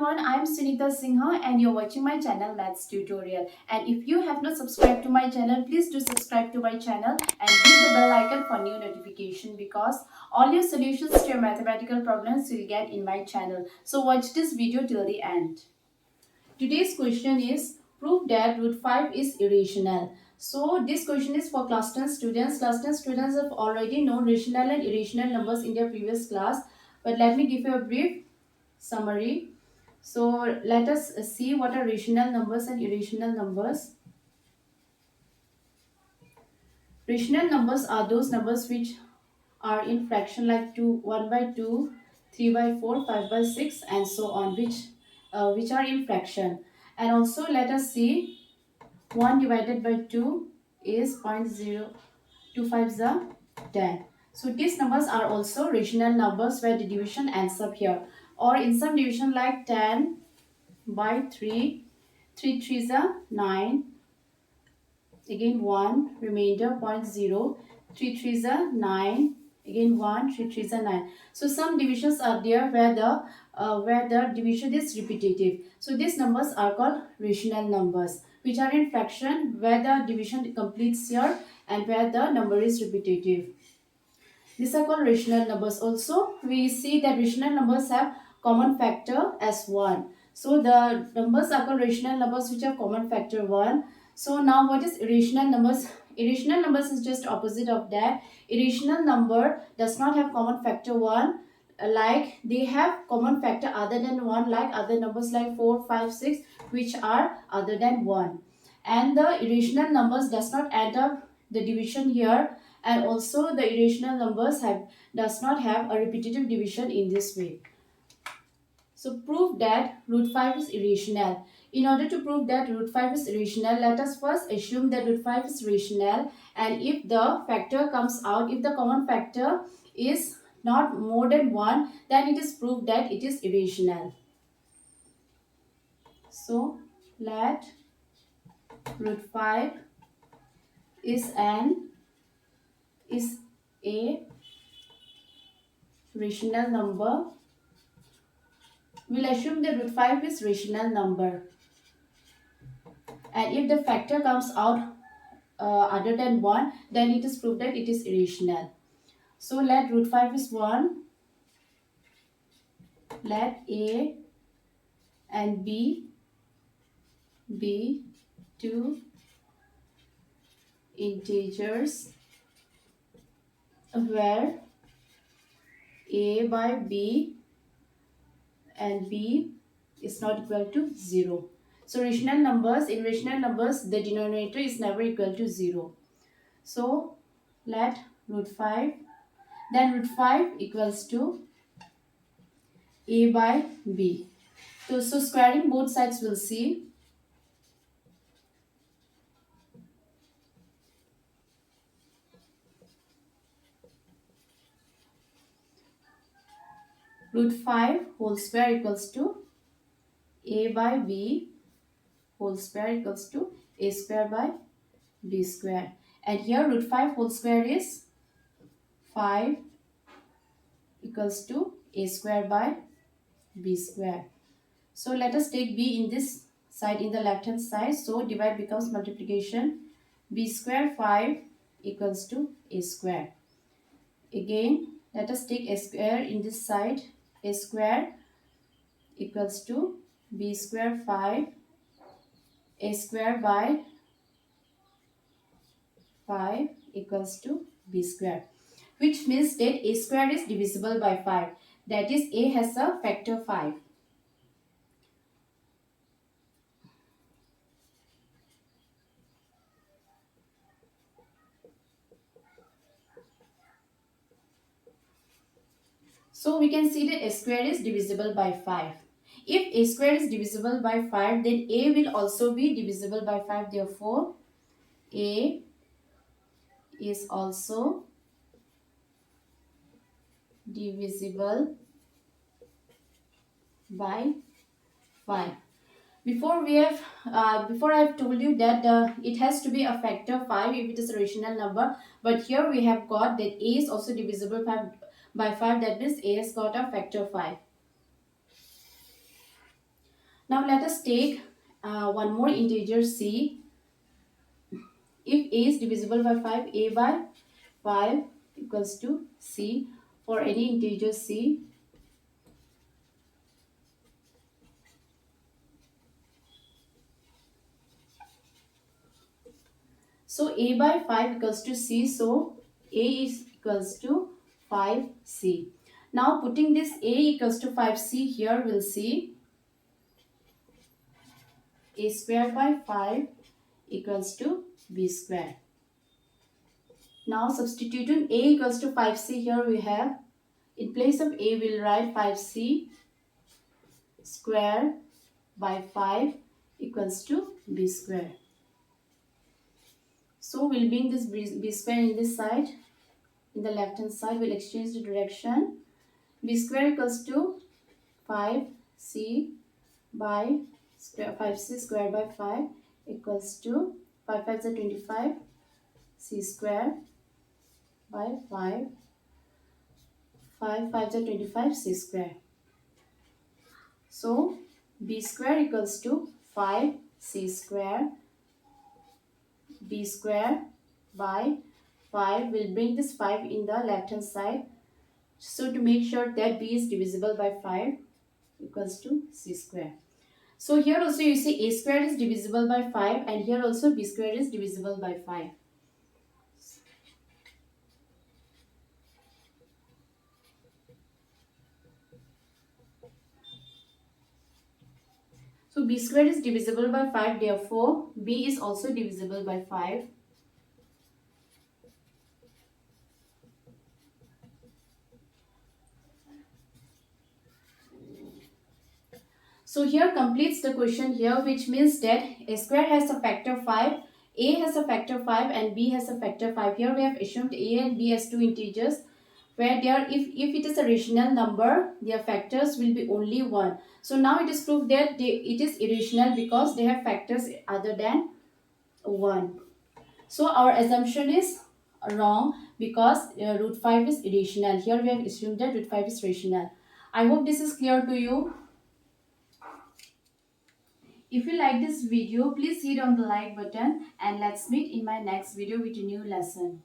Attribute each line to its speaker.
Speaker 1: everyone, I am Sunita Sinha and you're watching my channel Maths Tutorial. And if you have not subscribed to my channel, please do subscribe to my channel and hit the bell icon for new notification because all your solutions to your mathematical problems you'll get in my channel. So watch this video till the end. Today's question is prove that root 5 is irrational. So this question is for class 10 students. Class 10 students have already known rational and irrational numbers in their previous class. But let me give you a brief summary. So let us see what are rational numbers and irrational numbers. Rational numbers are those numbers which are in fraction like 2, 1 by 2, 3 by 4, 5 by 6 and so on which are in fraction. And also let us see 1 divided by 2 is 0.025 is 10. So these numbers are also rational numbers where the division ends up here. Or in some division like 10 by 3, 3 3 is 9, again 1, remainder 0.0, 3 3 is 9, again 1, 3 3 is 9. So some divisions are there where the division is repetitive. So these numbers are called rational numbers which are in fraction where the division completes here and where the number is repetitive. These are called rational numbers. Also, we see that rational numbers have common factor as 1. So, the numbers are called rational numbers which have common factor 1. So, now what is irrational numbers? Irrational numbers is just opposite of that. Irrational number does not have common factor 1. Like they have common factor other than 1, like other numbers like 4, 5, 6 which are other than 1. And the irrational numbers does not add up the division here, and also the irrational numbers does not have a repetitive division in this way. So prove that root 5 is irrational. In order to prove that root 5 is irrational, let us first assume that root 5 is rational, and if the factor comes out, if the common factor is not more than 1, then it is proved that it is irrational. So let root 5 is a rational number. We'll assume that root 5 is rational number. And if the factor comes out other than 1, then it is proved that it is irrational. So let root 5 is 1. Let a and b be two integers where a by b and b is not equal to 0. So rational numbers, in rational numbers, the denominator is never equal to 0. So let root 5, then root 5 equals to a by b. So squaring both sides we'll see. Root 5 whole square equals to a by b whole square equals to a square by b square. And here root 5 whole square is 5 equals to a square by b square. So let us take b in this side, in the left hand side. So divide becomes multiplication. B square 5 equals to a square. Again let us take a square in this side. A square equals to b square 5 a square by 5 equals to b square, which means that a square is divisible by 5. That is, a has a factor 5. So we can see that a square is divisible by 5. If a square is divisible by 5, then a will also be divisible by 5. Therefore, a is also divisible by 5. Before I have told you that it has to be a factor 5 if it is a rational number, but here we have got that a is also divisible by 5. That means a has got a factor 5. Now let us take one more integer c. If a is divisible by 5, a by 5 equals to c for any integer c. So a by 5 equals to c, so a is equals to 5c. Now putting this a equals to 5c here, we'll see a square by 5 equals to b square. Now substituting a equals to 5c here, we have in place of a we'll write 5c square by 5 equals to b square. So we'll bring this b square in this side. In the left hand side, we'll exchange the direction. B square equals to 5c by square 5c square by 5 equals to 5 5 is 25, c square by 5, 5 5 is 25, c square. So b square equals to 5c square, b square by 5. We'll bring this 5 in the left hand side. So to make sure that b is divisible by 5 equals to c square. So here also you see a square is divisible by 5 and here also b square is divisible by 5. So b square is divisible by 5, therefore b is also divisible by 5. So here completes the question here, which means that a square has a factor 5, a has a factor 5 and b has a factor 5. Here we have assumed a and b as two integers, where they are, if it is a rational number, their factors will be only 1. So now it is proved that it is irrational because they have factors other than 1. So our assumption is wrong because root 5 is irrational. Here we have assumed that root 5 is rational. I hope this is clear to you. If you like this video, please hit on the like button and let's meet in my next video with a new lesson.